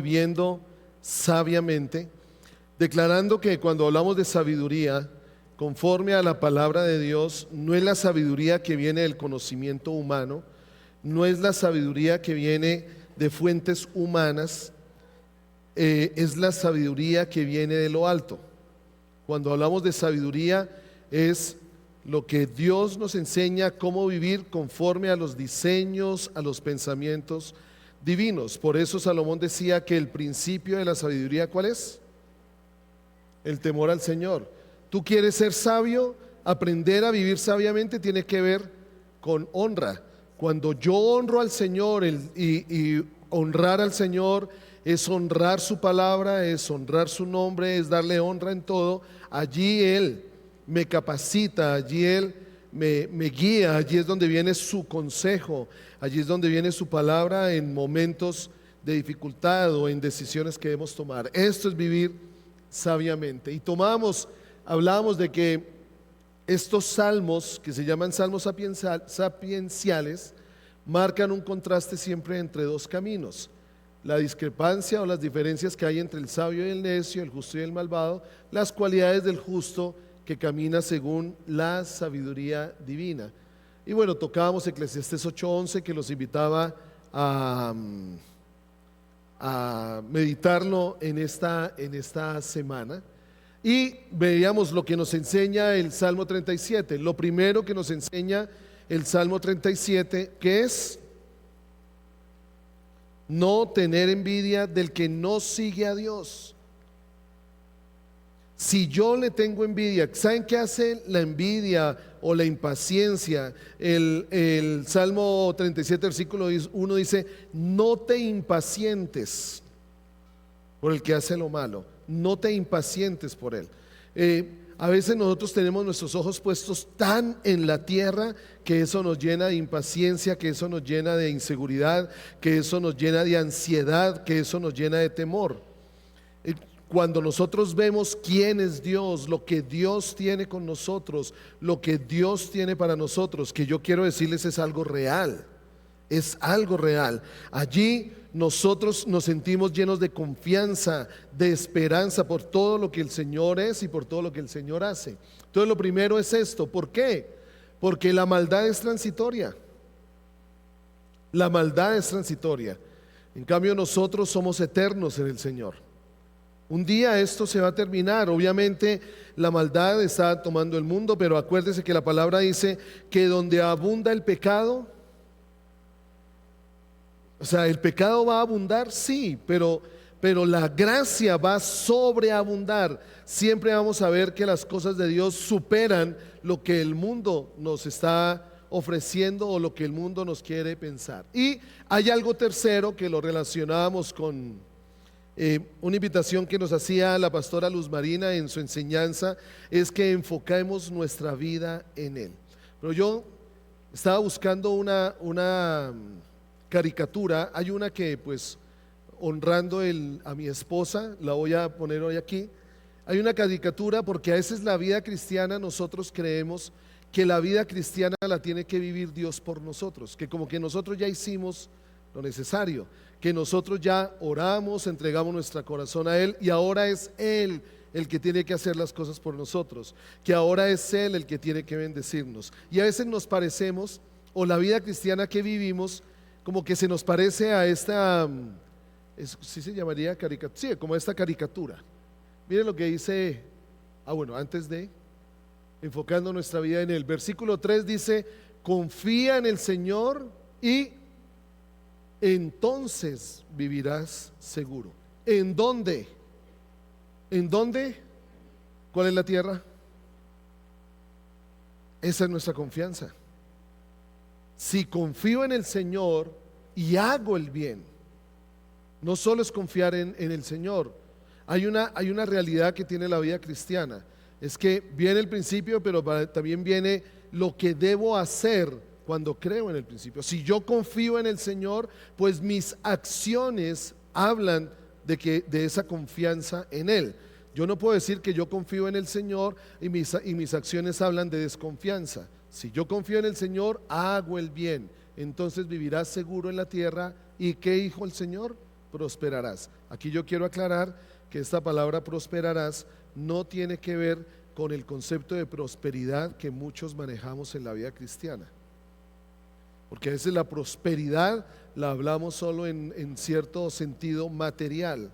viviendo sabiamente, declarando que cuando hablamos de sabiduría, conforme a la palabra de Dios, no es la sabiduría que viene del conocimiento humano, no es la sabiduría que viene de fuentes humanas, es la sabiduría que viene de lo alto. Cuando hablamos de sabiduría es lo que Dios nos enseña cómo vivir conforme a los diseños, a los pensamientos divinos. Por eso Salomón decía que el principio de la sabiduría, ¿cuál es? El temor al Señor. Tú quieres ser sabio, aprender a vivir sabiamente tiene que ver con honra. Cuando yo honro al Señor y honrar al Señor es honrar su palabra, es honrar su nombre, es darle honra en todo. Allí Él me capacita, allí Él me guía, allí es donde viene su consejo, allí es donde viene su palabra en momentos de dificultad o en decisiones que debemos tomar. Esto es vivir sabiamente. Y hablábamos de que estos salmos, que se llaman salmos sapienciales, marcan un contraste siempre entre dos caminos: la discrepancia o las diferencias que hay entre el sabio y el necio, el justo y el malvado, las cualidades del justo que camina según la sabiduría divina. Y bueno, tocábamos Eclesiastés 8:11, que los invitaba a meditarlo en esta semana. Y veíamos lo que nos enseña el Salmo 37. Lo primero que nos enseña el Salmo 37, que es no tener envidia del que no sigue a Dios. Si yo le tengo envidia, ¿saben qué hace la envidia o la impaciencia? El Salmo 37, versículo 1 dice: no te impacientes por el que hace lo malo, no te impacientes por él. A veces nosotros tenemos nuestros ojos puestos tan en la tierra que eso nos llena de impaciencia, que eso nos llena de inseguridad, que eso nos llena de ansiedad, que eso nos llena de temor. Cuando nosotros vemos quién es Dios, lo que Dios tiene con nosotros, lo que Dios tiene para nosotros, que yo quiero decirles es algo real, es algo real. Allí nosotros nos sentimos llenos de confianza, de esperanza por todo lo que el Señor es y por todo lo que el Señor hace. Entonces lo primero es esto. ¿Por qué? Porque la maldad es transitoria. La maldad es transitoria. En cambio nosotros somos eternos en el Señor. Un día esto se va a terminar. Obviamente la maldad está tomando el mundo, pero acuérdese que la palabra dice que donde abunda el pecado, o sea, el pecado va a abundar, sí, pero la gracia va a sobreabundar. Siempre vamos a ver que las cosas de Dios superan lo que el mundo nos está ofreciendo o lo que el mundo nos quiere pensar. Y hay algo tercero que lo relacionamos con una invitación que nos hacía la pastora Luz Marina en su enseñanza, es que enfoquemos nuestra vida en Él. Pero yo estaba buscando una caricatura. Hay una que, pues, honrando a mi esposa, la voy a poner hoy aquí. Hay una caricatura porque a veces la vida cristiana nosotros creemos que la vida cristiana la tiene que vivir Dios por nosotros, que como que nosotros ya hicimos lo necesario, que nosotros ya oramos, entregamos nuestro corazón a Él y ahora es Él el que tiene que hacer las cosas por nosotros, que ahora es Él el que tiene que bendecirnos. Y a veces nos parecemos, o la vida cristiana que vivimos, como que se nos parece a esta, ¿sí se llamaría caricatura? Sí, como esta caricatura. Miren lo que dice, antes de, enfocando nuestra vida en Él. Versículo 3 dice: confía en el Señor y entonces vivirás seguro. ¿En dónde? ¿En dónde? ¿Cuál es la tierra? Esa es nuestra confianza. Si confío en el Señor y hago el bien, no solo es confiar en el Señor. Hay una realidad que tiene la vida cristiana. Es que viene el principio, pero también viene lo que debo hacer cuando creo en el principio. Si yo confío en el Señor, pues mis acciones hablan de esa confianza en Él. Yo no puedo decir que yo confío en el Señor y mis acciones hablan de desconfianza. Si yo confío en el Señor, hago el bien, entonces vivirás seguro en la tierra. ¿Y qué dijo el Señor? prosperarás. Aquí yo quiero aclarar que esta palabra prosperarás no tiene que ver con el concepto de prosperidad que muchos manejamos en la vida cristiana. Porque a veces la prosperidad la hablamos solo en cierto sentido material.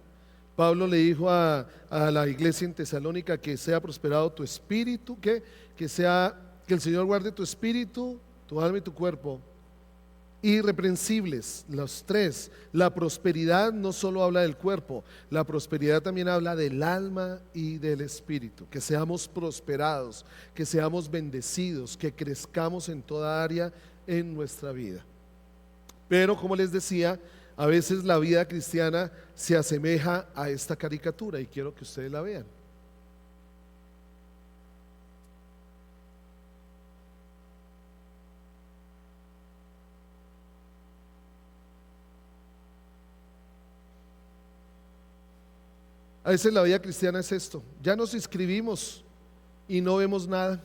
Pablo le dijo a la iglesia en Tesalónica que sea prosperado tu espíritu, que el Señor guarde tu espíritu, tu alma y tu cuerpo irreprensibles, los tres. La prosperidad no solo habla del cuerpo, la prosperidad también habla del alma y del espíritu. Que seamos prosperados, que seamos bendecidos, que crezcamos en toda área en nuestra vida. Pero como les decía, a veces la vida cristiana se asemeja a esta caricatura y quiero que ustedes la vean. A veces la vida cristiana es esto: ya nos inscribimos y no vemos nada.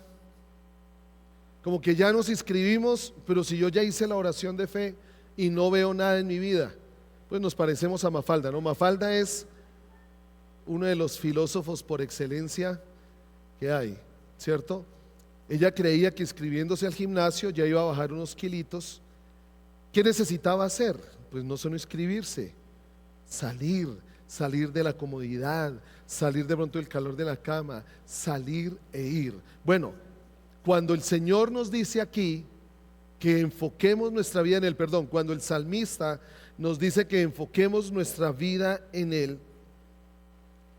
Como que ya nos inscribimos, pero si yo ya hice la oración de fe y no veo nada en mi vida, pues nos parecemos a Mafalda, ¿no? Mafalda es uno de los filósofos por excelencia que hay, ¿cierto? Ella creía que inscribiéndose al gimnasio ya iba a bajar unos kilitos. ¿Qué necesitaba hacer? Pues no solo inscribirse, salir de la comodidad, salir de pronto del calor de la cama, salir e ir. Bueno, cuando el Señor nos dice aquí que enfoquemos nuestra vida en Él, perdón, cuando el salmista nos dice que enfoquemos nuestra vida en Él,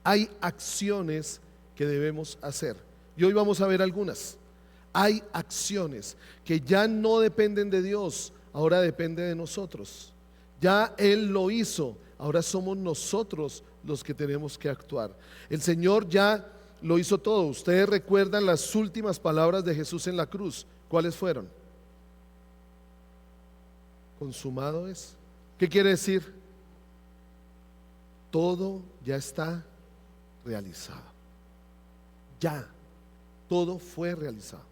hay acciones que debemos hacer. Y hoy vamos a ver algunas. Hay acciones que ya no dependen de Dios, ahora depende de nosotros. Ya Él lo hizo, ahora somos nosotros los que tenemos que actuar. El Señor ya lo hizo todo. Ustedes recuerdan las últimas palabras de Jesús en la cruz. ¿Cuáles fueron? Consumado es. ¿Qué quiere decir? Todo ya está realizado. Ya, todo fue realizado.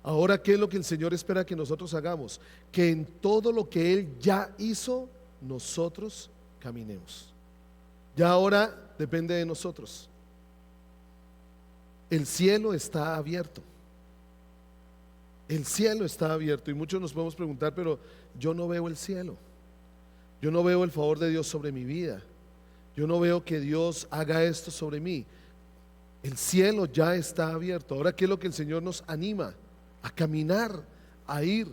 Ahora, ¿qué es lo que el Señor espera que nosotros hagamos? Que en todo lo que Él ya hizo, nosotros caminemos. Ya ahora depende de nosotros. El cielo está abierto. El cielo está abierto y muchos nos podemos preguntar, pero yo no veo el cielo. Yo no veo el favor de Dios sobre mi vida. Yo no veo que Dios haga esto sobre mí. El cielo ya está abierto. Ahora, ¿qué es lo que el Señor nos anima? A caminar, a ir.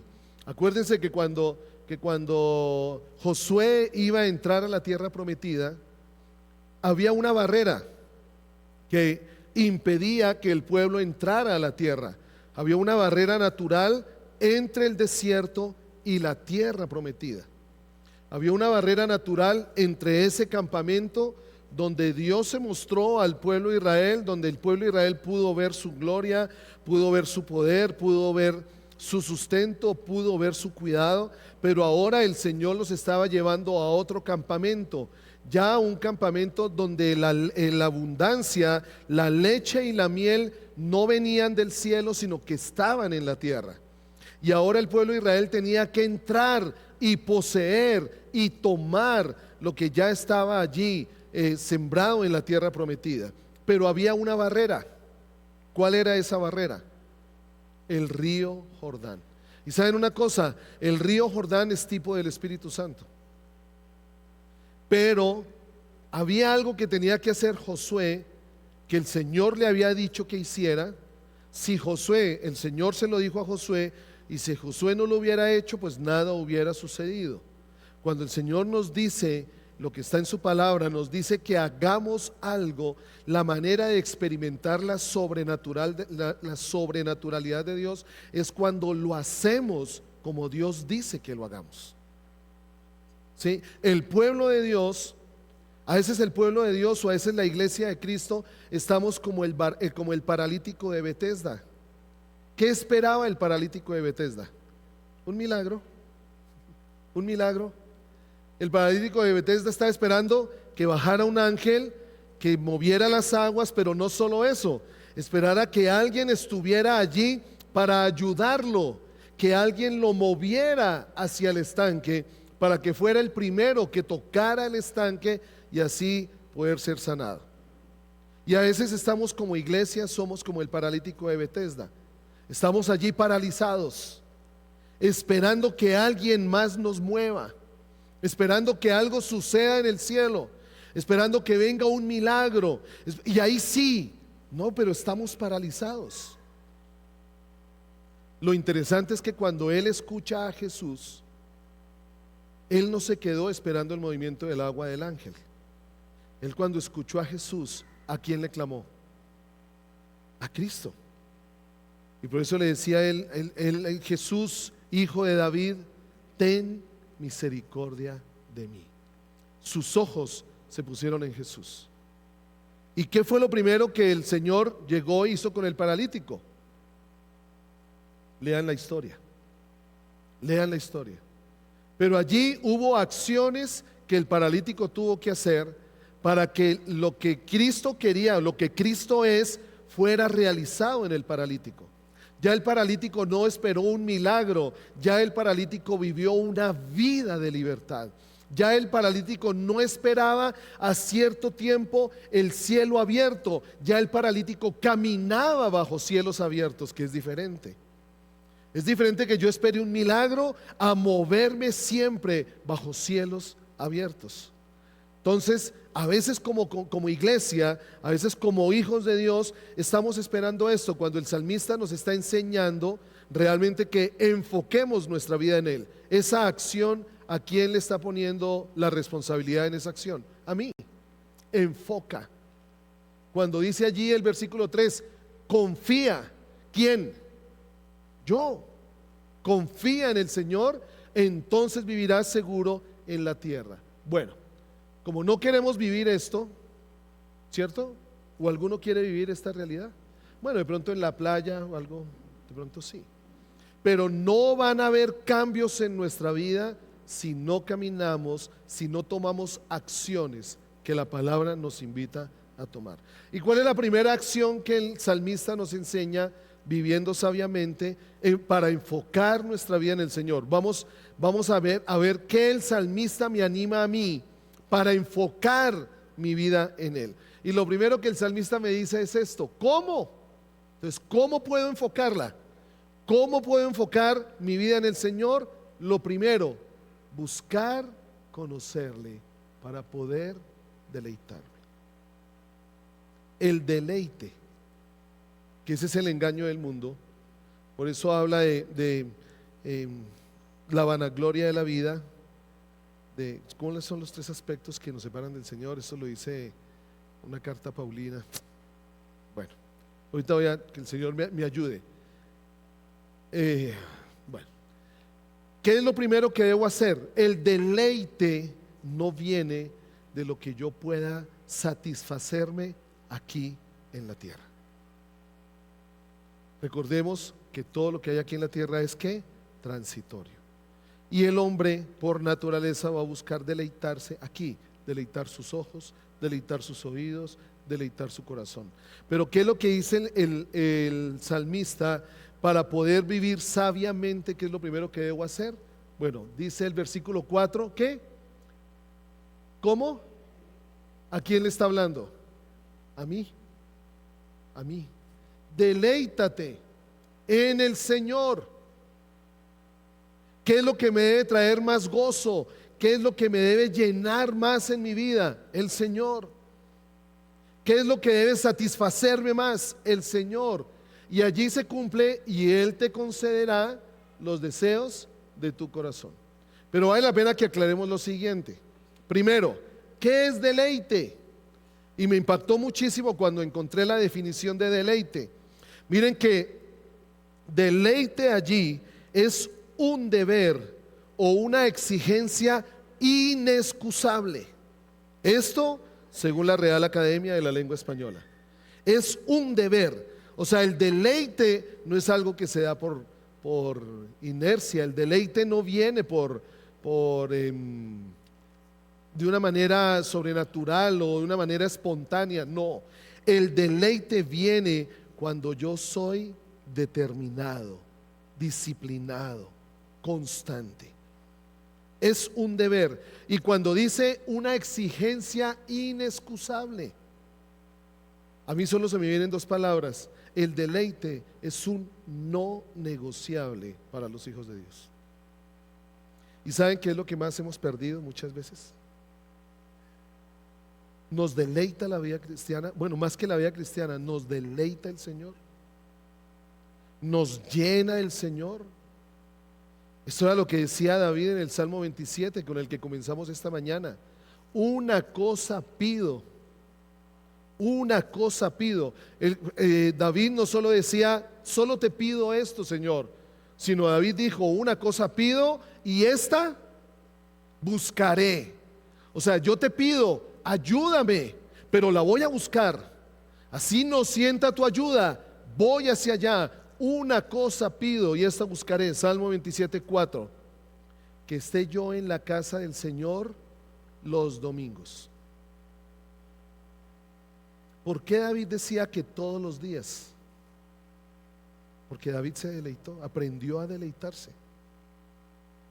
Acuérdense que cuando Josué iba a entrar a la tierra prometida, había una barrera que impedía que el pueblo entrara a la tierra. Había una barrera natural entre el desierto y la tierra prometida. Había una barrera natural entre ese campamento donde Dios se mostró al pueblo de Israel, donde el pueblo de Israel pudo ver su gloria, pudo ver su poder, pudo ver su sustento, pudo ver su cuidado, pero ahora el Señor los estaba llevando a otro campamento, ya un campamento donde la abundancia, la leche y la miel no venían del cielo, sino que estaban en la tierra. Y ahora el pueblo de Israel tenía que entrar y poseer y tomar lo que ya estaba allí sembrado en la tierra prometida. Pero había una barrera. ¿Cuál era esa barrera? El río Jordán. Y saben una cosa, el río Jordán es tipo del Espíritu Santo. Pero había algo que tenía que hacer Josué, que el Señor le había dicho que hiciera. Si Josué, el Señor se lo dijo a Josué, y si Josué no lo hubiera hecho, pues nada hubiera sucedido. Cuando el Señor nos dice lo que está en su palabra, nos dice que hagamos algo, la manera de experimentar la sobrenaturalidad de Dios es cuando lo hacemos como Dios dice que lo hagamos. ¿Sí? El pueblo de Dios, a veces el pueblo de Dios o a veces la iglesia de Cristo, estamos como el paralítico de Betesda. ¿Qué esperaba el paralítico de Betesda? Un milagro. Un milagro. El paralítico de Betesda estaba esperando que bajara un ángel, que moviera las aguas, pero no solo eso, esperara que alguien estuviera allí para ayudarlo, que alguien lo moviera hacia el estanque para que fuera el primero que tocara el estanque y así poder ser sanado. Y a veces estamos como iglesia, somos como el paralítico de Betesda. Estamos allí paralizados, esperando que alguien más nos mueva, esperando que algo suceda en el cielo, esperando que venga un milagro. Y ahí sí, no, pero estamos paralizados. Lo interesante es que cuando él escucha a Jesús, él no se quedó esperando el movimiento del agua del ángel. Él, cuando escuchó a Jesús, ¿a quién le clamó? A Cristo. Y por eso le decía él, Jesús, hijo de David, ten misericordia de mí. Sus ojos se pusieron en Jesús. ¿Y qué fue lo primero que el Señor llegó e hizo con el paralítico? Lean la historia. Lean la historia. Pero allí hubo acciones que el paralítico tuvo que hacer para que lo que Cristo quería, lo que Cristo es, fuera realizado en el paralítico. Ya el paralítico no esperó un milagro, ya el paralítico vivió una vida de libertad. Ya el paralítico no esperaba a cierto tiempo el cielo abierto, ya el paralítico caminaba bajo cielos abiertos, que es diferente. Es diferente que yo espere un milagro a moverme siempre bajo cielos abiertos. Entonces, a veces como iglesia, a veces como hijos de Dios, estamos esperando esto, cuando el salmista nos está enseñando realmente que enfoquemos nuestra vida en Él. Esa acción, ¿a quién le está poniendo la responsabilidad en esa acción? A mí. Enfoca. Cuando dice allí el versículo 3, confía. ¿Quién? Yo. Confía en el Señor, entonces vivirás seguro en la tierra. Bueno, como no queremos vivir esto, ¿cierto? ¿O alguno quiere vivir esta realidad? Bueno, de pronto en la playa o algo, de pronto sí. Pero no van a haber cambios en nuestra vida si no caminamos, si no tomamos acciones que la palabra nos invita a tomar. ¿Y cuál es la primera acción que el salmista nos enseña viviendo sabiamente para enfocar nuestra vida en el Señor? Vamos a ver qué el salmista me anima a mí para enfocar mi vida en Él. Y lo primero que el salmista me dice es esto: ¿cómo? Entonces, ¿cómo puedo enfocarla? ¿Cómo puedo enfocar mi vida en el Señor? Lo primero, buscar conocerle para poder deleitarme. El deleite, que ese es el engaño del mundo. Por eso habla de la vanagloria de la vida, de cuáles son los 3 aspectos que nos separan del Señor. Eso lo dice una carta paulina. Bueno, ahorita voy a que el Señor me ayude. Bueno, ¿qué es lo primero que debo hacer? El deleite no viene de lo que yo pueda satisfacerme aquí en la tierra. Recordemos que todo lo que hay aquí en la tierra es ¿qué? Transitorio. Y el hombre por naturaleza va a buscar deleitarse aquí, deleitar sus ojos, deleitar sus oídos, deleitar su corazón. Pero ¿qué es lo que dice el salmista para poder vivir sabiamente? ¿Qué es lo primero que debo hacer? Bueno, dice el versículo 4, ¿qué? ¿Cómo? ¿A quién le está hablando? A mí. A mí. Deleítate en el Señor. ¿Qué es lo que me debe traer más gozo? ¿Qué es lo que me debe llenar más en mi vida? El Señor. ¿Qué es lo que debe satisfacerme más? El Señor. Y allí se cumple y Él te concederá los deseos de tu corazón. Pero vale la pena que aclaremos lo siguiente. Primero, ¿qué es deleite? Y me impactó muchísimo cuando encontré la definición de deleite. Miren que deleite allí es un deber o una exigencia inexcusable. Esto, según la Real Academia de la Lengua Española, es un deber. O sea, el deleite no es algo que se da por inercia. El deleite no viene de una manera sobrenatural o de una manera espontánea. No, el deleite viene cuando yo soy determinado, disciplinado, constante. es un deber. Y cuando dice una exigencia inexcusable, a mí solo se me vienen dos palabras: el deleite es un no negociable para los hijos de Dios. ¿Y saben qué es lo que más hemos perdido muchas veces? Nos deleita la vida cristiana, bueno, más que la vida cristiana, nos deleita el Señor, nos llena el Señor. Esto era lo que decía David en el Salmo 27, con el que comenzamos esta mañana: una cosa pido, una cosa pido. David no solo decía, solo te pido esto, Señor, sino David dijo, una cosa pido y esta buscaré. O sea, yo te pido, ayúdame, pero la voy a buscar. Así no sienta tu ayuda, voy hacia allá. Una cosa pido y esta buscaré. Salmo 27:4: que esté yo en la casa del Señor los domingos. ¿Por qué David decía que todos los días? Porque David se deleitó, aprendió a deleitarse.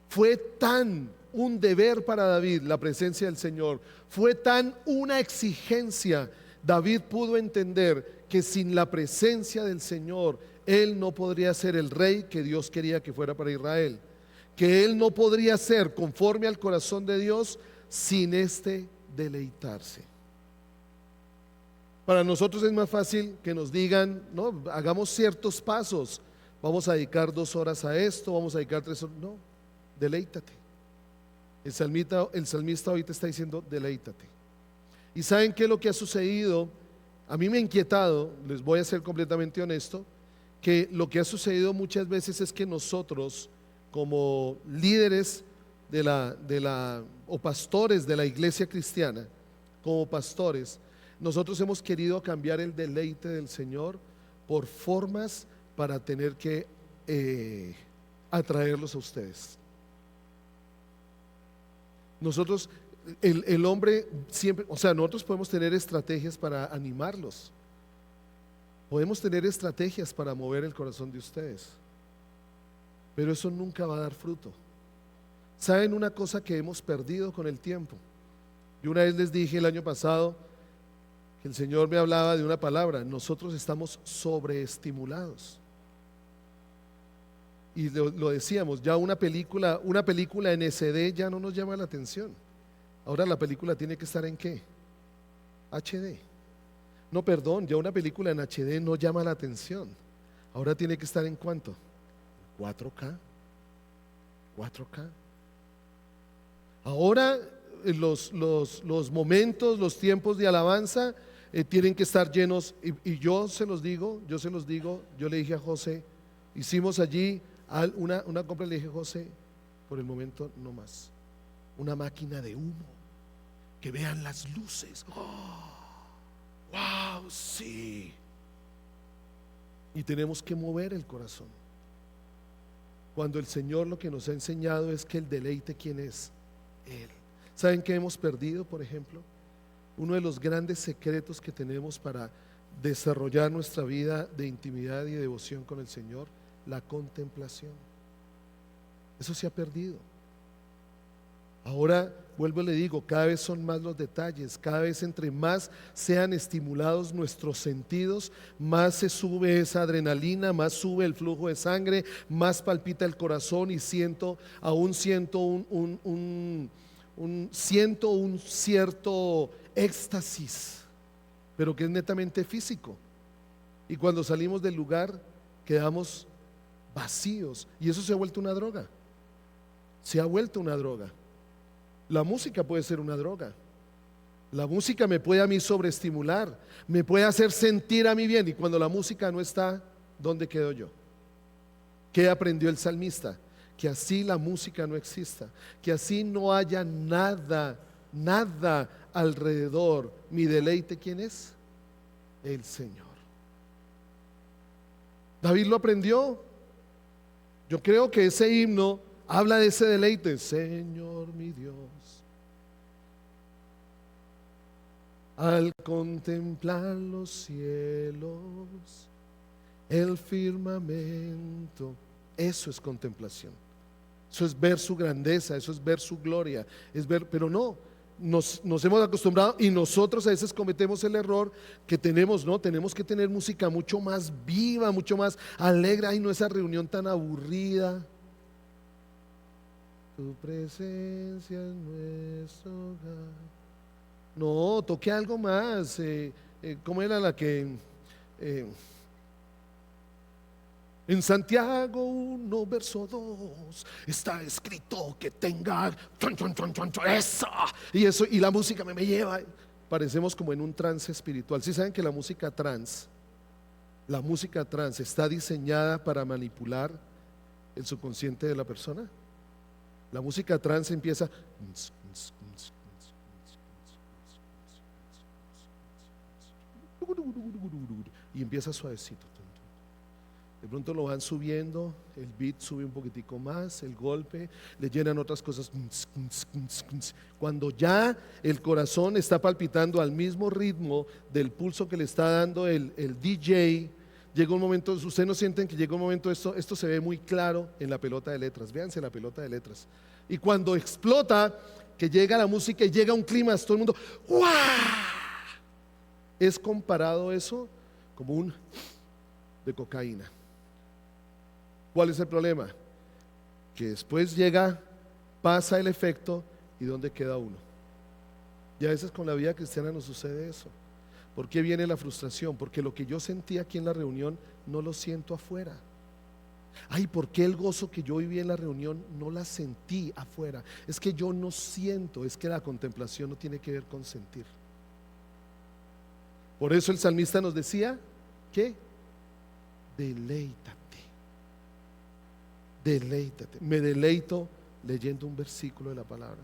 Fue tan un deber para David la presencia del Señor, fue tan una exigencia. David pudo entender que sin la presencia del Señor él no podría ser el rey que Dios quería que fuera para Israel, que él no podría ser conforme al corazón de Dios sin este deleitarse. Para nosotros es más fácil que nos digan, no, hagamos ciertos pasos, vamos a dedicar 2 horas a esto, vamos a dedicar 3 horas. No, deleítate. El salmista hoy te está diciendo, deleítate. ¿Y saben qué es lo que ha sucedido? A mí me ha inquietado, les voy a ser completamente honesto, que lo que ha sucedido muchas veces es que nosotros, como líderes o pastores de la iglesia cristiana, como pastores, nosotros hemos querido cambiar el deleite del Señor por formas para tener que atraerlos a ustedes. Nosotros, el hombre siempre, o sea, nosotros podemos tener estrategias para animarlos, podemos tener estrategias para mover el corazón de ustedes, pero eso nunca va a dar fruto. ¿Saben una cosa que hemos perdido con el tiempo? Yo una vez les dije el año pasado que el Señor me hablaba de una palabra: nosotros estamos sobreestimulados. Y lo decíamos, ya una película en SD ya no nos llama la atención. Ahora la película tiene que estar ¿en qué? HD. No, perdón, ya una película en HD no llama la atención. Ahora tiene que estar ¿en cuánto? 4K. 4K. Ahora los momentos, los tiempos de alabanza tienen que estar llenos. Y yo se los digo, yo le dije a José, hicimos allí una compra, le dije, José, por el momento no más. Una máquina de humo, que vean las luces. ¡Oh! ¡Wow! Sí. Y tenemos que mover el corazón. Cuando el Señor lo que nos ha enseñado es que el deleite, ¿quién es? Él. ¿Saben qué hemos perdido, por ejemplo? Uno de los grandes secretos que tenemos para desarrollar nuestra vida de intimidad y devoción con el Señor: la contemplación. Eso se ha perdido. Ahora, vuelvo y le digo, cada vez son más los detalles, cada vez entre más sean estimulados nuestros sentidos, más se sube esa adrenalina, más sube el flujo de sangre, más palpita el corazón y siento un cierto éxtasis, pero que es netamente físico. Y cuando salimos del lugar quedamos vacíos, y eso se ha vuelto una droga. Se ha vuelto una droga. La música puede ser una droga. La música me puede a mí sobreestimular, me puede hacer sentir a mí bien, y cuando la música no está, ¿dónde quedo yo? ¿Qué aprendió el salmista? Que así la música no exista, que así no haya nada alrededor. Mi deleite, ¿quién es? El Señor. David lo aprendió. Yo creo que ese himno habla de ese deleite. Señor mi Dios, al contemplar los cielos, el firmamento, eso es contemplación. Eso es ver su grandeza, eso es ver su gloria, es ver, pero no, nos hemos acostumbrado y nosotros a veces cometemos el error que tenemos, ¿no? Tenemos que tener música mucho más viva, mucho más alegre. Ay, no, esa reunión tan aburrida. Tu presencia en nuestro hogar. No, toque algo más. ¿Cómo era la que? En Santiago 1, verso 2 está escrito que tenga esa. Y eso, y la música me lleva. Parecemos como en un trance espiritual. ¿Sí saben que la música trance está diseñada para manipular el subconsciente de la persona? La música trance empieza y empieza suavecito. De pronto lo van subiendo, el beat sube un poquitico más, el golpe, le llenan otras cosas. Cuando ya el corazón está palpitando al mismo ritmo del pulso que le está dando el DJ, llega un momento, ustedes no sienten que llega un momento, esto se ve muy claro en la pelota de letras, véanse la pelota de letras. Y cuando explota, que llega la música y llega un clima, todo el mundo, ¡guau! Es comparado eso como un de cocaína. ¿Cuál es el problema? Que después llega, pasa el efecto y ¿dónde queda uno? Y a veces con la vida cristiana nos sucede eso. ¿Por qué viene la frustración? Porque lo que yo sentí aquí en la reunión no lo siento afuera. Ay, ¿por qué el gozo que yo viví en la reunión no la sentí afuera? Es que yo no siento, es que la contemplación no tiene que ver con sentir. Por eso el salmista nos decía que deleítate. Deleítate. Me deleito leyendo un versículo de la palabra.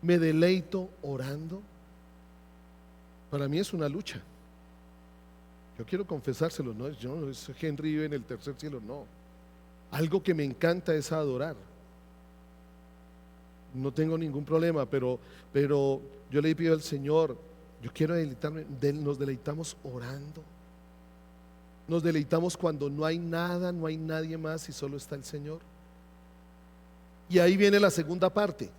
Me deleito orando. Para mí es una lucha. Yo quiero confesárselo, no es Henry vive en el tercer cielo, no. Algo que me encanta es adorar. No tengo ningún problema, pero yo le pido al Señor, yo quiero deleitarme. Nos deleitamos orando. Nos deleitamos cuando no hay nada, no hay nadie más y solo está el Señor. Y ahí viene la segunda parte.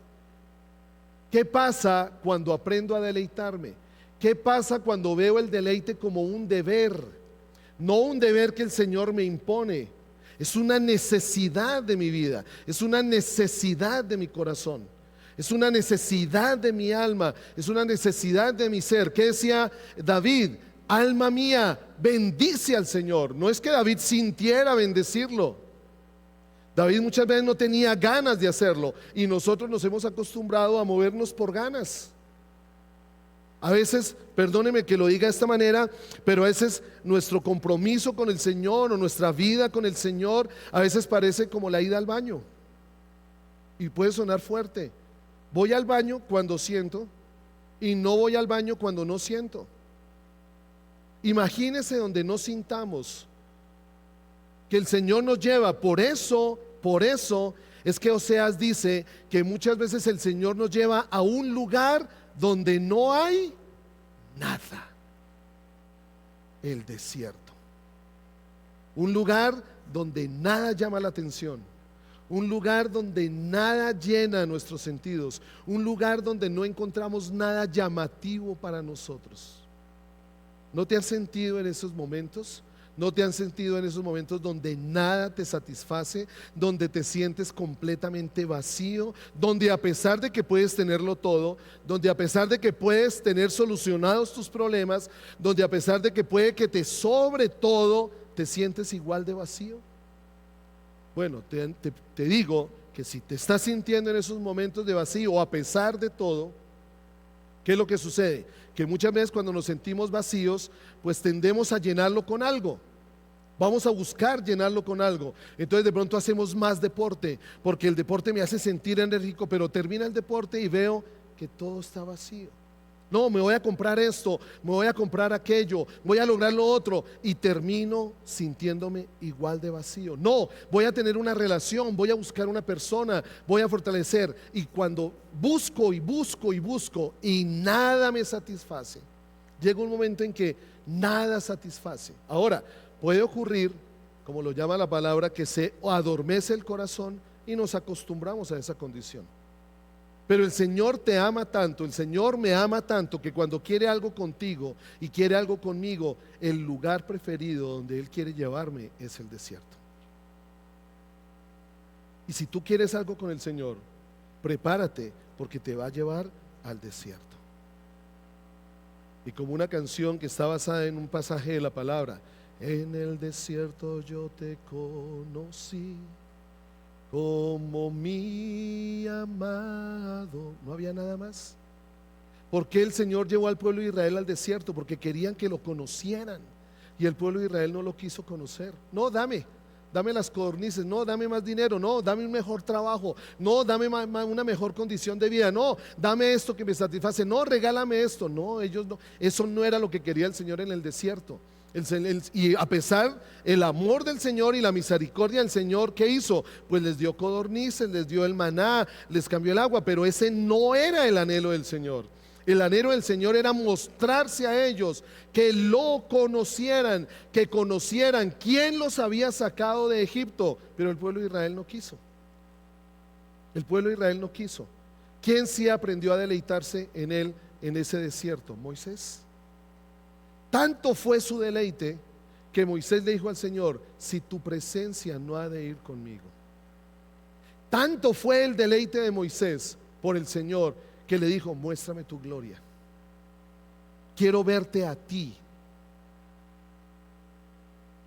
¿Qué pasa cuando aprendo a deleitarme? ¿Qué pasa cuando veo el deleite como un deber? No un deber que el Señor me impone. Es una necesidad de mi vida, es una necesidad de mi corazón, es una necesidad de mi alma, es una necesidad de mi ser. ¿Qué decía David? Alma mía, bendice al Señor. No es que David sintiera bendecirlo. David muchas veces no tenía ganas de hacerlo y nosotros nos hemos acostumbrado a movernos por ganas. A veces, perdóneme que lo diga de esta manera, pero a veces nuestro compromiso con el Señor o nuestra vida con el Señor a veces parece como la ida al baño. Y puede sonar fuerte. Voy al baño cuando siento y no voy al baño cuando no siento. Imagínese donde no sintamos que el Señor nos lleva. Por eso es que Oseas dice que muchas veces el Señor nos lleva a un lugar donde no hay nada. El desierto. Un lugar donde nada llama la atención. Un lugar donde nada llena nuestros sentidos. Un lugar donde no encontramos nada llamativo para nosotros. ¿No te has sentido en esos momentos? ¿No te has sentido en esos momentos donde nada te satisface, donde te sientes completamente vacío, donde a pesar de que puedes tenerlo todo, donde a pesar de que puedes tener solucionados tus problemas, donde a pesar de que puede que te sobre todo, te sientes igual de vacío? Bueno, te digo que si te estás sintiendo en esos momentos de vacío, a pesar de todo, ¿qué es lo que sucede? Que muchas veces cuando nos sentimos vacíos, pues tendemos a llenarlo con algo. Vamos a buscar llenarlo con algo. Entonces de pronto hacemos más deporte, porque el deporte me hace sentir enérgico, pero termina el deporte y veo que todo está vacío. No, me voy a comprar esto, me voy a comprar aquello, voy a lograr lo otro y termino sintiéndome igual de vacío. No, voy a tener una relación, voy a buscar una persona, voy a fortalecer, y cuando busco y busco y busco y nada me satisface, llega un momento en que nada satisface. Ahora, puede ocurrir, como lo llama la palabra, que se adormece el corazón y nos acostumbramos a esa condición. Pero el Señor te ama tanto, el Señor me ama tanto, que cuando quiere algo contigo y quiere algo conmigo, el lugar preferido donde Él quiere llevarme es el desierto. Y si tú quieres algo con el Señor, prepárate, porque te va a llevar al desierto. Y como una canción que está basada en un pasaje de la palabra: en el desierto yo te conocí como mi amado. No había nada más. ¿Por qué el Señor llevó al pueblo de Israel al desierto? Porque querían que lo conocieran, y el pueblo de Israel no lo quiso conocer. No, dame las codornices, no, dame más dinero, no, dame un mejor trabajo, no, dame una mejor condición de vida, no, dame esto que me satisface, no, regálame esto. No, ellos no, eso no era lo que quería el Señor en el desierto. Y a pesar el amor del Señor y la misericordia del Señor, ¿qué hizo? Pues les dio codornices, les dio el maná, les cambió el agua, pero ese no era el anhelo del Señor. El anhelo del Señor era mostrarse a ellos, que lo conocieran, que conocieran quién los había sacado de Egipto. Pero el pueblo de Israel no quiso. El pueblo de Israel no quiso. ¿Quién sí aprendió a deleitarse en él en ese desierto? Moisés. Tanto fue su deleite que Moisés le dijo al Señor: si tu presencia no ha de ir conmigo. Tanto fue el deleite de Moisés por el Señor que le dijo: muéstrame tu gloria, quiero verte a ti.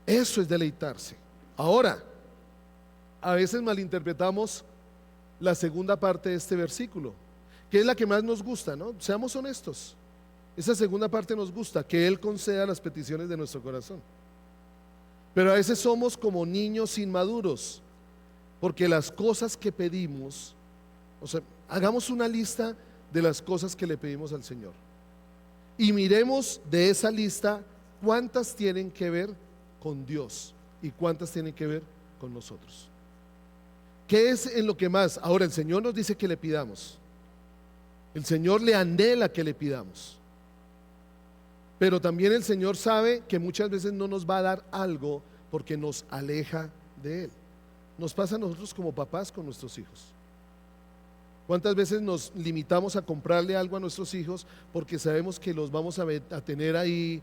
Eso es deleitarse. Ahora, a veces malinterpretamos la segunda parte de este versículo, que es la que más nos gusta, ¿no? Seamos honestos. Esa segunda parte nos gusta, que Él conceda las peticiones de nuestro corazón. Pero a veces somos como niños inmaduros, porque las cosas que pedimos, o sea, hagamos una lista de las cosas que le pedimos al Señor y miremos de esa lista cuántas tienen que ver con Dios y cuántas tienen que ver con nosotros. ¿Qué es en lo que más? Ahora, el Señor nos dice que le pidamos. El Señor le anhela que le pidamos. Pero también el Señor sabe que muchas veces no nos va a dar algo porque nos aleja de Él. Nos pasa a nosotros como papás con nuestros hijos. ¿Cuántas veces nos limitamos a comprarle algo a nuestros hijos porque sabemos que los vamos a tener ahí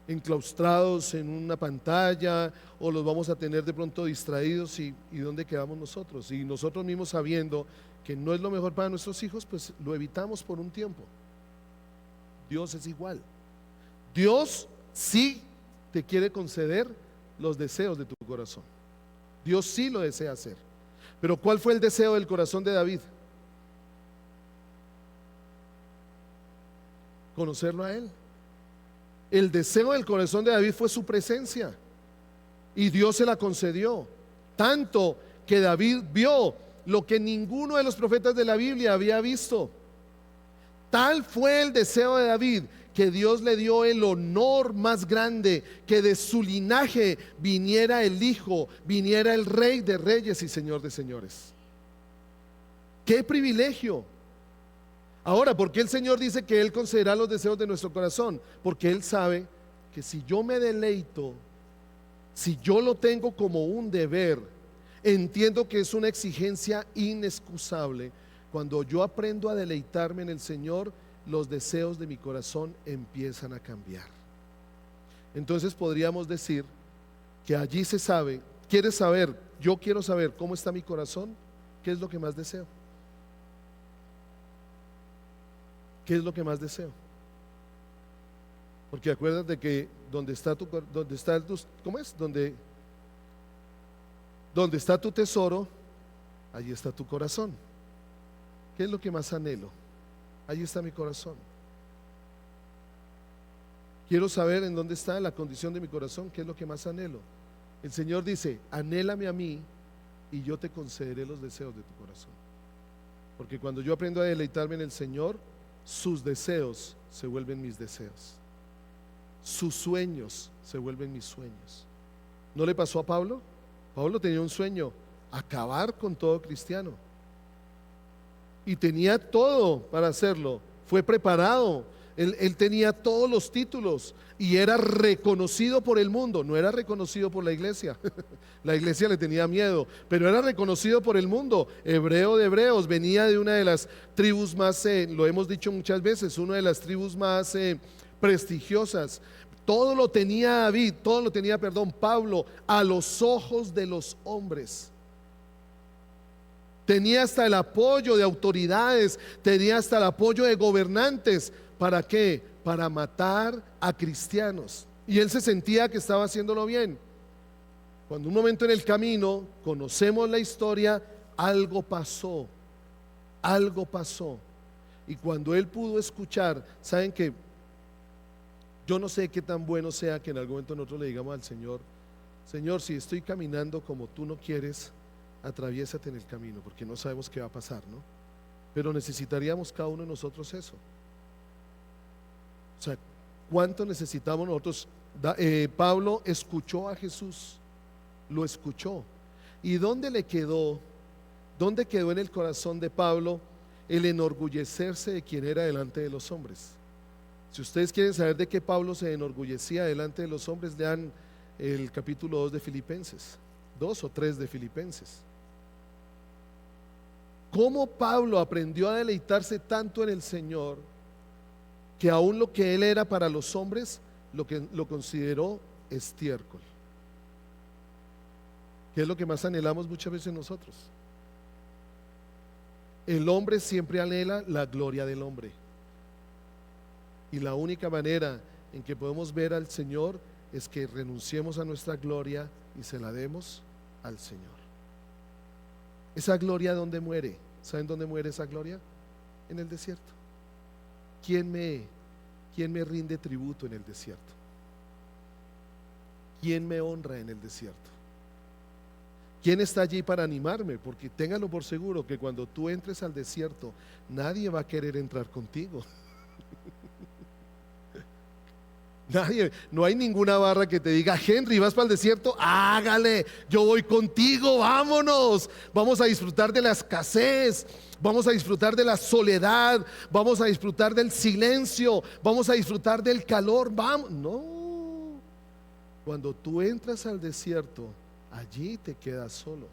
enclaustrados en una pantalla, o los vamos a tener de pronto distraídos? ¿Y dónde quedamos nosotros? Y nosotros mismos, sabiendo que no es lo mejor para nuestros hijos, pues lo evitamos por un tiempo. Dios es igual. Dios sí te quiere conceder los deseos de tu corazón. Dios sí lo desea hacer. Pero ¿cuál fue el deseo del corazón de David? Conocerlo a Él. El deseo del corazón de David fue su presencia, y Dios se la concedió. Tanto que David vio lo que ninguno de los profetas de la Biblia había visto. Tal fue el deseo de David que Dios le dio el honor más grande, que de su linaje viniera el Hijo, viniera el Rey de Reyes y Señor de Señores. ¡Qué privilegio! Ahora, ¿por qué el Señor dice que Él concederá los deseos de nuestro corazón? Porque Él sabe que si yo me deleito, si yo lo tengo como un deber, entiendo que es una exigencia inexcusable. Cuando yo aprendo a deleitarme en el Señor, los deseos de mi corazón empiezan a cambiar. Entonces podríamos decir que allí se sabe. ¿Quieres saber? Yo quiero saber cómo está mi corazón. ¿Qué es lo que más deseo? ¿Qué es lo que más deseo? Porque acuérdate que donde está tu tesoro, allí está tu corazón. ¿Qué es lo que más anhelo? Allí está mi corazón. Quiero saber en dónde está la condición de mi corazón, qué es lo que más anhelo. El Señor dice: anhélame a mí y yo te concederé los deseos de tu corazón. Porque cuando yo aprendo a deleitarme en el Señor, sus deseos se vuelven mis deseos, sus sueños se vuelven mis sueños. ¿No le pasó a Pablo? Pablo tenía un sueño: acabar con todo cristiano. Y tenía todo para hacerlo. Fue preparado, Él tenía todos los títulos y era reconocido por el mundo, no era reconocido por la iglesia. La iglesia le tenía miedo, pero era reconocido por el mundo. Hebreo de hebreos, venía de una de las tribus más, lo hemos dicho muchas veces, una de las tribus más prestigiosas. Todo lo tenía David, todo lo tenía, perdón, Pablo, a los ojos de los hombres. Tenía hasta el apoyo de autoridades, tenía hasta el apoyo de gobernantes. ¿Para qué? Para matar a cristianos. Y él se sentía que estaba haciéndolo bien. Cuando un momento en el camino, conocemos la historia, algo pasó. Algo pasó. Y cuando él pudo escuchar, ¿saben qué? Yo no sé qué tan bueno sea que en algún momento nosotros le digamos al Señor: Señor, si estoy caminando como tú no quieres, atraviésate en el camino, porque no sabemos qué va a pasar, ¿no? Pero necesitaríamos cada uno de nosotros eso. O sea, ¿cuánto necesitamos nosotros? Pablo escuchó a Jesús, lo escuchó. ¿Y dónde le quedó? ¿Dónde quedó en el corazón de Pablo el enorgullecerse de quien era delante de los hombres? Si ustedes quieren saber de qué Pablo se enorgullecía delante de los hombres, lean el capítulo 2 de Filipenses, 2 o 3 de Filipenses. ¿Cómo Pablo aprendió a deleitarse tanto en el Señor que aún lo que él era para los hombres lo consideró estiércol? ¿Qué es lo que más anhelamos muchas veces nosotros? El hombre siempre anhela la gloria del hombre, y la única manera en que podemos ver al Señor es que renunciemos a nuestra gloria y se la demos al Señor. Esa gloria, ¿dónde muere? ¿Saben dónde muere esa gloria? En el desierto. ¿Quién me rinde tributo en el desierto? ¿Quién me honra en el desierto? ¿Quién está allí para animarme? Porque téngalo por seguro que cuando tú entres al desierto, nadie va a querer entrar contigo. Nadie, no hay ninguna barra que te diga: Henry, ¿vas para el desierto? Hágale, yo voy contigo, vámonos. Vamos a disfrutar de la escasez, vamos a disfrutar de la soledad, vamos a disfrutar del silencio, vamos a disfrutar del calor. Vamos, no. Cuando tú entras al desierto, allí te quedas solo.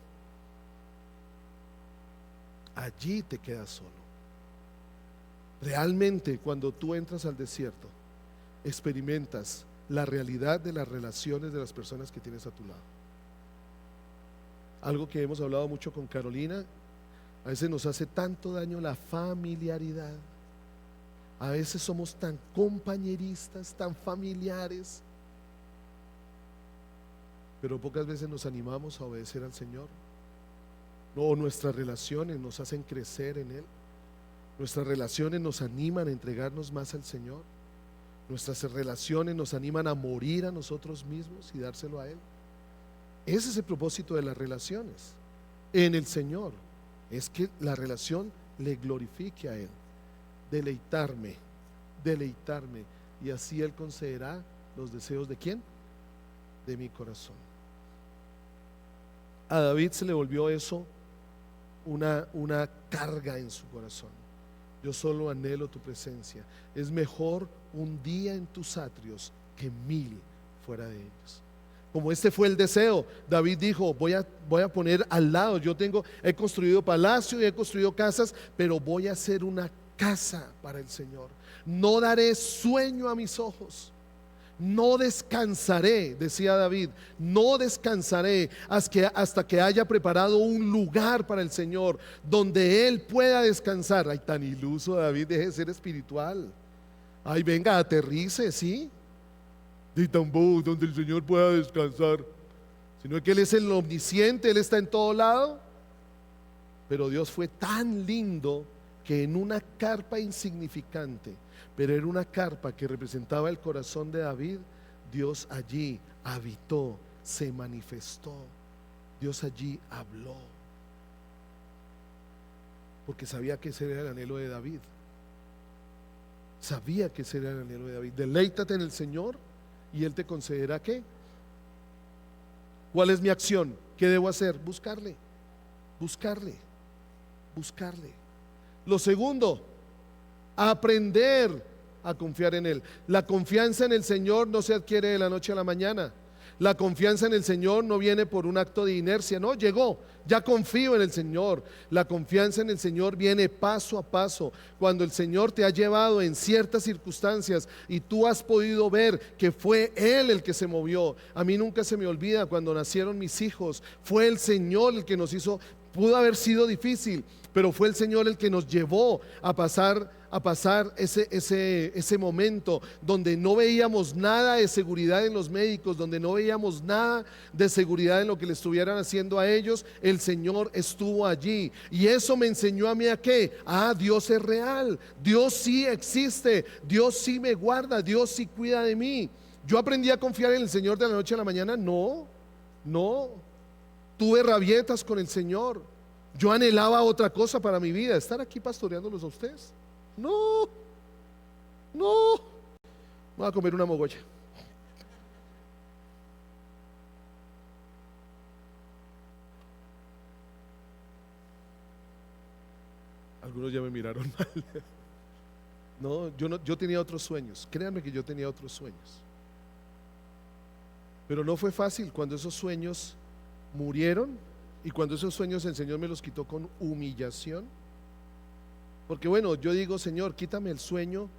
Allí te quedas solo. Realmente, cuando tú entras al desierto, experimentas la realidad de las relaciones de las personas que tienes a tu lado. Algo que hemos hablado mucho con Carolina: a veces nos hace tanto daño la familiaridad. A veces somos tan compañeristas, tan familiares, pero pocas veces nos animamos a obedecer al Señor. No, nuestras relaciones nos hacen crecer en Él. Nuestras relaciones nos animan a entregarnos más al Señor. Nuestras relaciones nos animan a morir a nosotros mismos y dárselo a Él. Ese es el propósito de las relaciones en el Señor, es que la relación le glorifique a Él. Deleitarme, y así Él concederá los deseos ¿de quién? De mi corazón. A David se le volvió eso una carga en su corazón. Yo solo anhelo tu presencia. Es mejor un día en tus atrios que 1000 fuera de ellos. Como este fue el deseo, David dijo: voy a poner al lado, he construido palacio y he construido casas, pero voy a hacer una casa para el Señor. No daré sueño a mis ojos. No descansaré, decía David, no descansaré hasta que haya preparado un lugar para el Señor donde Él pueda descansar. Ay, tan iluso David, deje de ser espiritual. Ay, venga, aterrice, ¿sí? Y tan bobo, donde el Señor pueda descansar. Sino que Él es el omnisciente, Él está en todo lado. Pero Dios fue tan lindo que en una carpa insignificante, pero era una carpa que representaba el corazón de David, Dios allí habitó, se manifestó, Dios allí habló, porque sabía que ese era el anhelo de David. Sabía que ese era el anhelo de David. Deleítate en el Señor y Él te concederá ¿qué? ¿Cuál es mi acción? ¿Qué debo hacer? Buscarle. Lo segundo, aprender a confiar en Él. La confianza en el Señor no se adquiere de la noche a la mañana. La confianza en el Señor no viene por un acto de inercia, no, llegó, ya confío en el Señor. La confianza en el Señor viene paso a paso, cuando el Señor te ha llevado en ciertas circunstancias y tú has podido ver que fue Él el que se movió. A mí nunca se me olvida cuando nacieron mis hijos, fue el Señor el que nos hizo. Pudo haber sido difícil, pero fue el Señor el que nos llevó a pasar ese momento donde no veíamos nada de seguridad en los médicos, donde no veíamos nada de seguridad en lo que le estuvieran haciendo a ellos. El Señor estuvo allí y eso me enseñó a mí a qué. Dios es real, Dios sí existe, Dios sí me guarda, Dios sí cuida de mí. Yo aprendí a confiar en el Señor de la noche a la mañana, no. Tuve rabietas con el Señor. Yo anhelaba otra cosa para mi vida, estar aquí pastoreándolos a ustedes. No. Voy a comer una mogolla. Algunos ya me miraron mal. No, yo tenía otros sueños. Créanme que yo tenía otros sueños. Pero no fue fácil cuando esos sueños murieron y cuando esos sueños el Señor me los quitó con humillación. Porque bueno, yo digo, Señor, quítame el sueño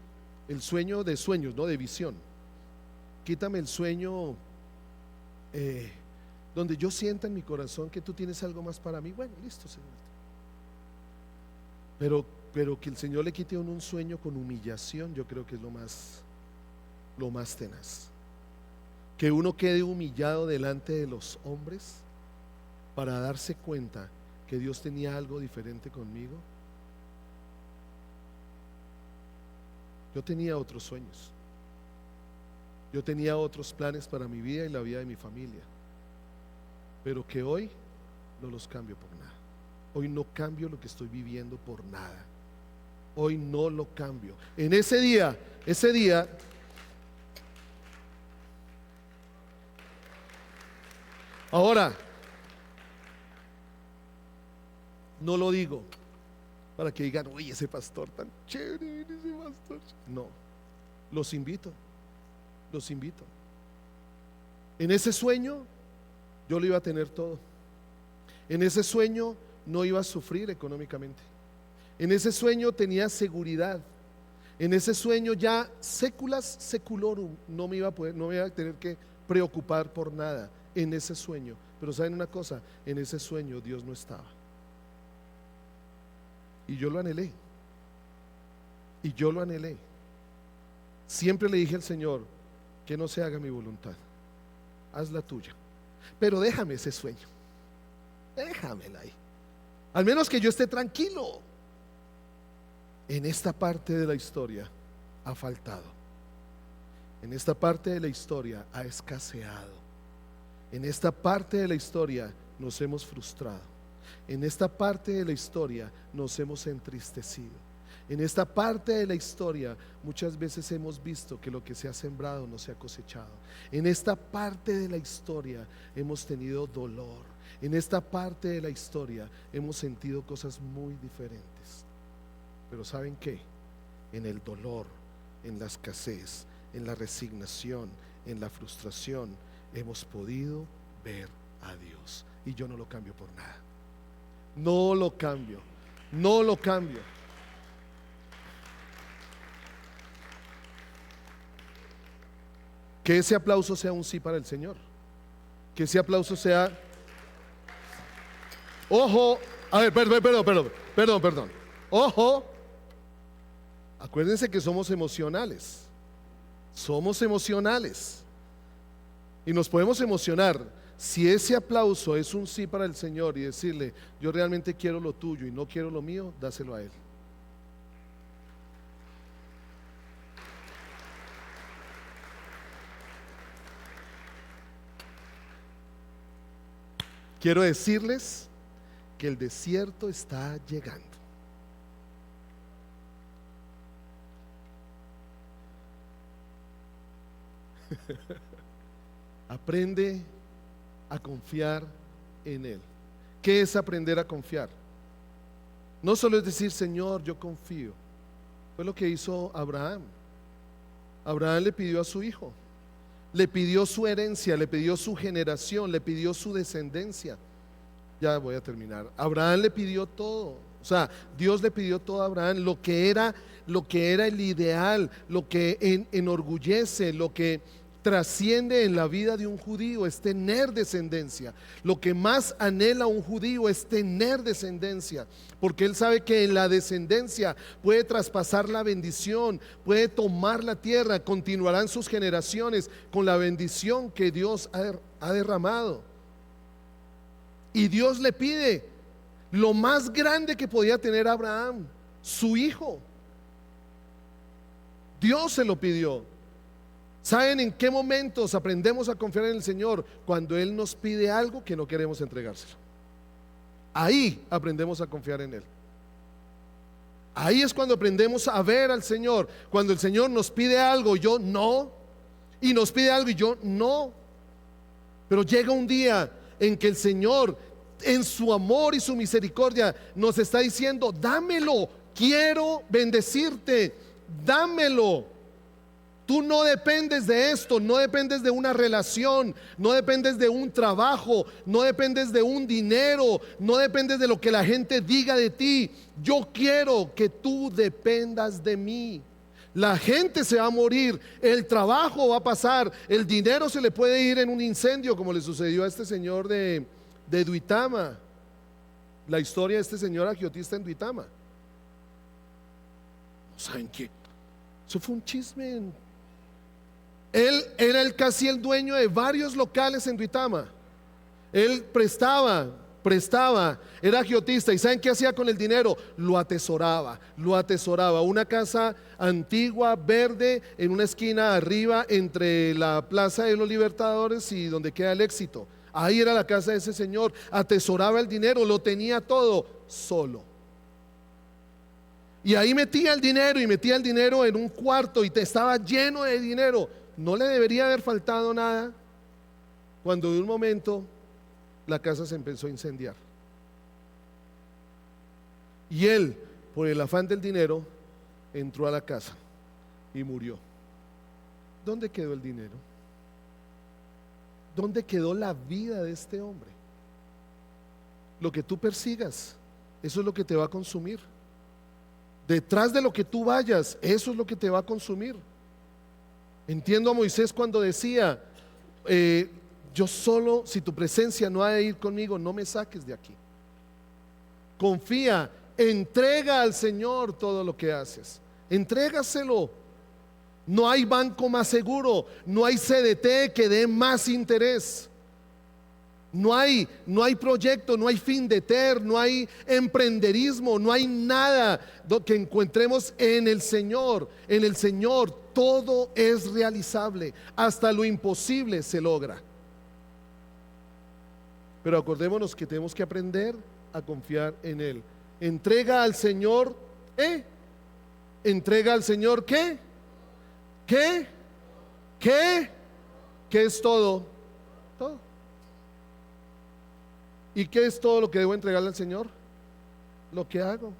de sueños, no de visión. Quítame el sueño donde yo sienta en mi corazón que tú tienes algo más para mí. Bueno, listo, Señor. Pero que el Señor le quite a uno un sueño con humillación, yo creo que es lo más tenaz. Que uno quede humillado delante de los hombres para darse cuenta que Dios tenía algo diferente conmigo. Yo tenía otros sueños, yo tenía otros planes para mi vida y la vida de mi familia, pero que hoy no los cambio por nada. Hoy no cambio lo que estoy viviendo por nada. Hoy no lo cambio. En ese día, ahora, no lo digo para que digan, uy, ese pastor tan chévere, ese pastor. No, los invito. En ese sueño yo lo iba a tener todo. En ese sueño no iba a sufrir económicamente. En ese sueño tenía seguridad. En ese sueño ya seculorum, no me iba a tener que preocupar por nada en ese sueño. Pero ¿saben una cosa? En ese sueño Dios no estaba. Y yo lo anhelé. Siempre le dije al Señor, que no se haga mi voluntad, haz la tuya. Pero déjame ese sueño, déjamela ahí. Al menos que yo esté tranquilo. En esta parte de la historia ha faltado. En esta parte de la historia ha escaseado. En esta parte de la historia nos hemos frustrado. En esta parte de la historia nos hemos entristecido. En esta parte de la historia muchas veces hemos visto que lo que se ha sembrado no se ha cosechado. En esta parte de la historia hemos tenido dolor. En esta parte de la historia hemos sentido cosas muy diferentes. Pero ¿saben qué? En el dolor, en la escasez, en la resignación, en la frustración, hemos podido ver a Dios. Y yo no lo cambio por nada. No lo cambio. Que ese aplauso sea un sí para el Señor. Que ese aplauso sea... Ojo, a ver, perdón. Ojo, acuérdense que somos emocionales. Y nos podemos emocionar. Si ese aplauso es un sí para el Señor y decirle, yo realmente quiero lo tuyo y no quiero lo mío, dáselo a Él. Quiero decirles que el desierto está llegando. Aprende a confiar en Él. ¿Qué es aprender a confiar? No solo es decir, Señor, yo confío. Fue lo que hizo Abraham. Abraham le pidió a su hijo, le pidió su herencia, le pidió su generación, le pidió su descendencia. Ya voy a terminar. Abraham le pidió todo. O sea, Dios le pidió todo a Abraham, lo que era el ideal, lo que enorgullece, lo que trasciende en la vida de un judío es tener descendencia. Lo que más anhela un judío es tener descendencia, porque él sabe que en la descendencia puede traspasar la bendición, puede tomar la tierra, continuarán sus generaciones con la bendición que Dios ha derramado. Y Dios le pide lo más grande que podía tener Abraham, su hijo. Dios se lo pidió. ¿Saben en qué momentos aprendemos a confiar en el Señor? Cuando Él nos pide algo que no queremos entregárselo. Ahí aprendemos a confiar en Él. Ahí es cuando aprendemos a ver al Señor. Cuando el Señor nos pide algo y yo no, y nos pide algo y yo no. Pero llega un día en que el Señor, en su amor y su misericordia, nos está diciendo: dámelo, quiero bendecirte, dámelo. Tú no dependes de esto, no dependes de una relación, no dependes de un trabajo, no dependes de un dinero, no dependes de lo que la gente diga de ti. Yo quiero que tú dependas de mí. La gente se va a morir, el trabajo va a pasar, el dinero se le puede ir en un incendio, como le sucedió a este señor de Duitama. La historia de este señor agiotista en Duitama. ¿Saben qué? Eso fue un chisme. Él era casi el dueño de varios locales en Duitama. Él prestaba, era agiotista. ¿Y saben qué hacía con el dinero? Lo atesoraba. Una casa antigua, verde, en una esquina arriba entre la Plaza de los Libertadores y donde queda el Éxito. Ahí era la casa de ese señor. Atesoraba el dinero, lo tenía todo solo. Y ahí metía el dinero en un cuarto y estaba lleno de dinero. No le debería haber faltado nada, cuando de un momento la casa se empezó a incendiar. Y él, por el afán del dinero, entró a la casa y murió. ¿Dónde quedó el dinero? ¿Dónde quedó la vida de este hombre? Lo que tú persigas, eso es lo que te va a consumir. Detrás de lo que tú vayas, eso es lo que te va a consumir. Entiendo a Moisés cuando decía: yo solo, si tu presencia no ha de ir conmigo, no me saques de aquí. Confía, entrega al Señor todo lo que haces, entrégaselo. No hay banco más seguro, no hay CDT que dé más interés. No hay proyecto, no hay FinDeter, no hay emprenderismo, no hay nada que encontremos en el Señor. En el Señor todo es realizable, hasta lo imposible se logra. Pero acordémonos que tenemos que aprender a confiar en Él. Entrega al Señor, entrega al Señor, ¿qué? ¿Qué es todo? Todo. ¿Y qué es todo lo que debo entregarle al Señor? Lo que hago.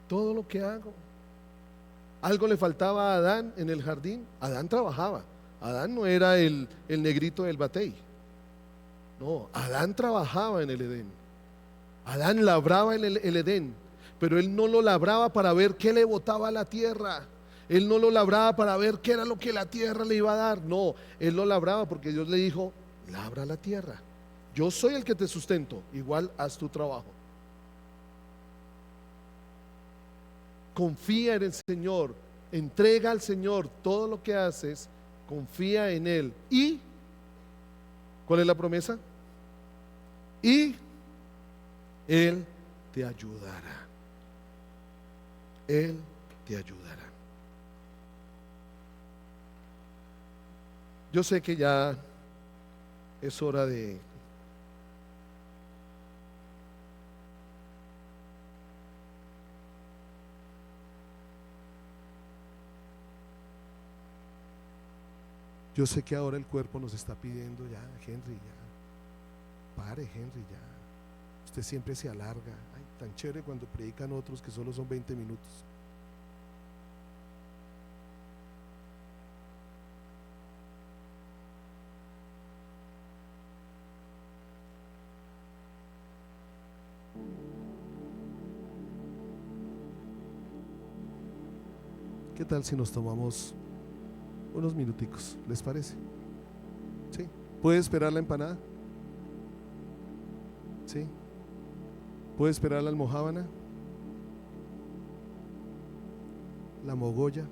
Todo lo que hago. Algo le faltaba a Adán en el jardín. Adán trabajaba. Adán no era el negrito del batey. No, Adán trabajaba en el Edén. Adán labraba en el Edén. Pero él no lo labraba para ver qué le botaba a la tierra. Él no lo labraba para ver qué era lo que la tierra le iba a dar. No, él lo labraba porque Dios le dijo: labra la tierra. Yo soy el que te sustento, igual haz tu trabajo. Confía en el Señor, entrega al Señor todo lo que haces, confía en Él. ¿Y cuál es la promesa? Y Él te ayudará. Él te ayudará. Yo sé que ya es hora de Yo sé que ahora el cuerpo nos está pidiendo: ya, Henry, ya. Pare, Henry, ya. Usted siempre se alarga. Ay, tan chévere cuando predican otros que solo son 20 minutos. ¿Qué tal si nos tomamos unos minuticos? ¿Les parece? ¿Sí? ¿Puede esperar la empanada? ¿Sí? ¿Puede esperar la almojábana? ¿La mogolla?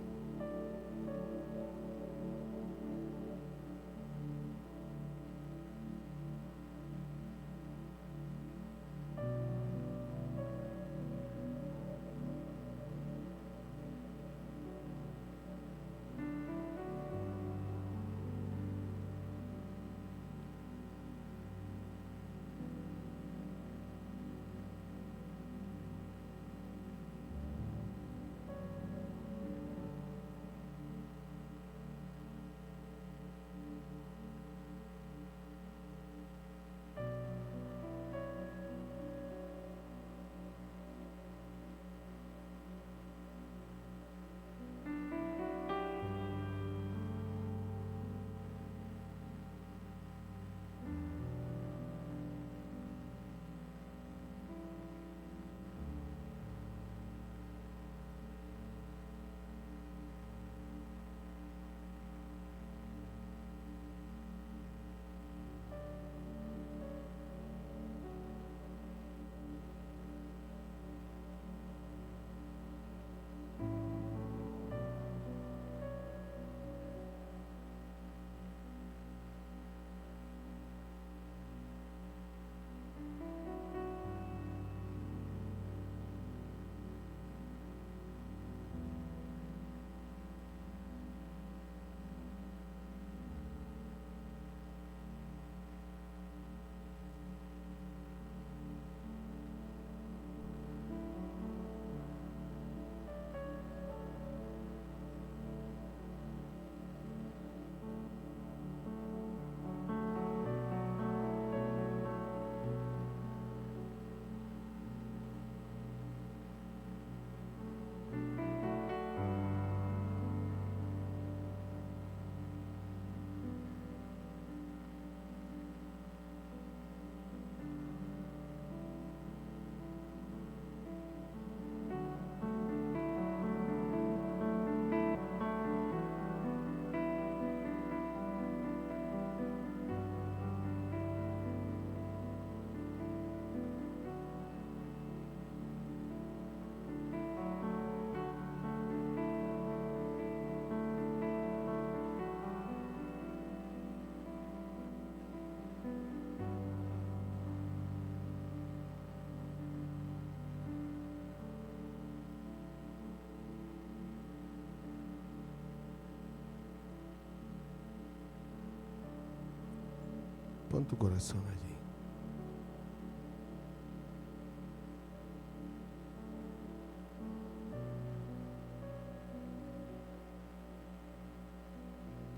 Pon tu corazón allí.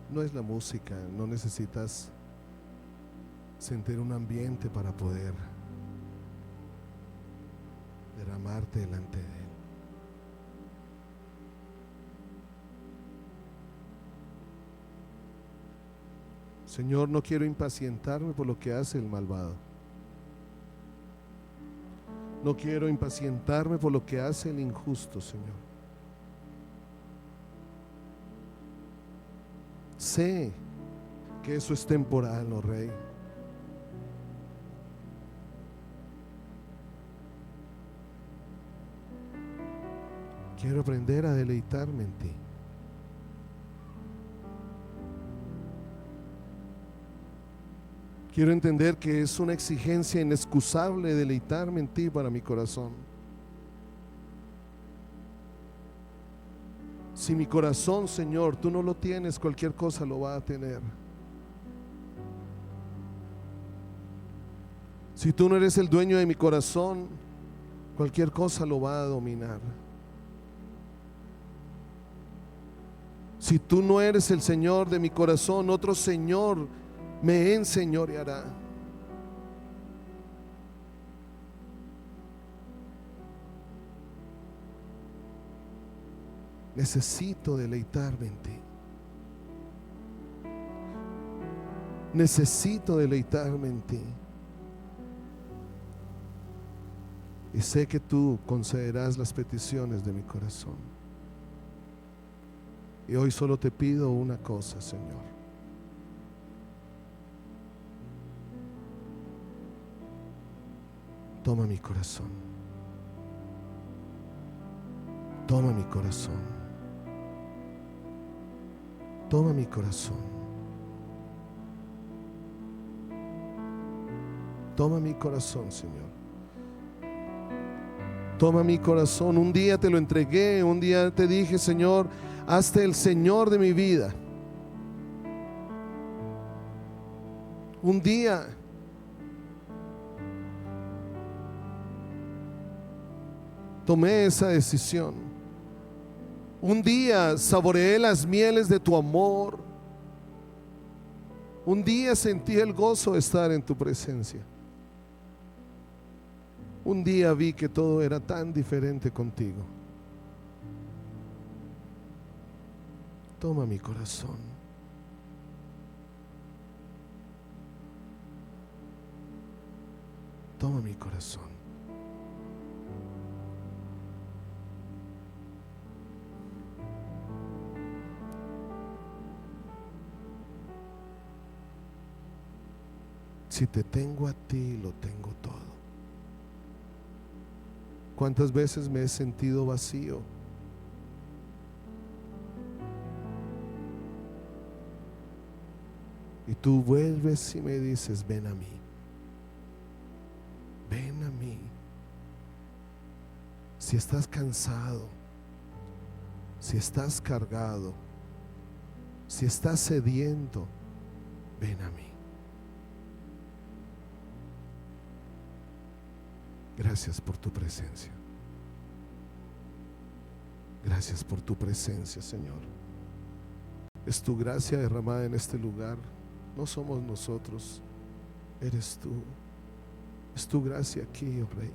No es la música, no necesitas sentir un ambiente para poder derramarte delante de Él. Señor, no quiero impacientarme por lo que hace el malvado. No quiero impacientarme por lo que hace el injusto, Señor. Sé que eso es temporal, oh Rey. Quiero aprender a deleitarme en ti. Quiero entender que es una exigencia inexcusable deleitarme en ti para mi corazón. Si mi corazón, Señor, tú no lo tienes, cualquier cosa lo va a tener. Si tú no eres el dueño de mi corazón, cualquier cosa lo va a dominar. Si tú no eres el Señor de mi corazón, otro Señor me enseñoreará. Necesito deleitarme en ti. Necesito deleitarme en ti. Y sé que tú concederás las peticiones de mi corazón. Y hoy solo te pido una cosa, Señor. Toma mi corazón. Toma mi corazón. Toma mi corazón. Toma mi corazón, Señor. Toma mi corazón. Un día te lo entregué, un día te dije, Señor, hazte el Señor de mi vida. Un día tomé esa decisión. Un día saboreé las mieles de tu amor. Un día sentí el gozo de estar en tu presencia. Un día vi que todo era tan diferente contigo. Toma mi corazón. Toma mi corazón. Si te tengo a ti, lo tengo todo. ¿Cuántas veces me he sentido vacío? Y tú vuelves y me dices, ven a mí. Ven a mí. Si estás cansado, si estás cargado, si estás sediento, ven a mí. Gracias por tu presencia. Gracias por tu presencia, Señor. Es tu gracia derramada en este lugar. No somos nosotros, eres tú. Es tu gracia aquí, oh Rey.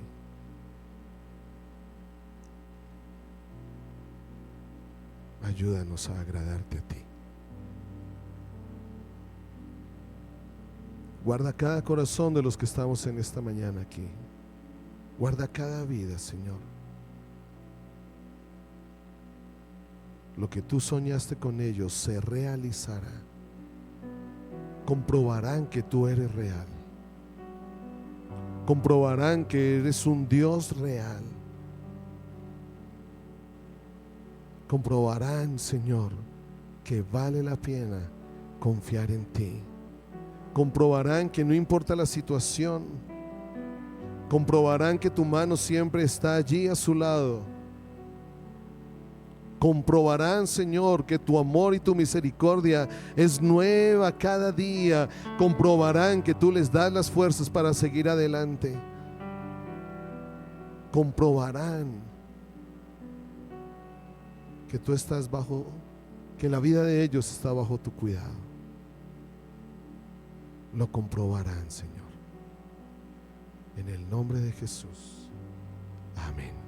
Ayúdanos a agradarte a ti. Guarda cada corazón de los que estamos en esta mañana aquí. Guarda cada vida, Señor. Lo que tú soñaste con ellos se realizará. Comprobarán que tú eres real. Comprobarán que eres un Dios real. Comprobarán, Señor, que vale la pena confiar en ti. Comprobarán que no importa la situación. Comprobarán que tu mano siempre está allí a su lado. Comprobarán, Señor, que tu amor y tu misericordia es nueva cada día. Comprobarán que tú les das las fuerzas para seguir adelante. Comprobarán que tú estás que la vida de ellos está bajo tu cuidado. Lo comprobarán, Señor. En el nombre de Jesús. Amén.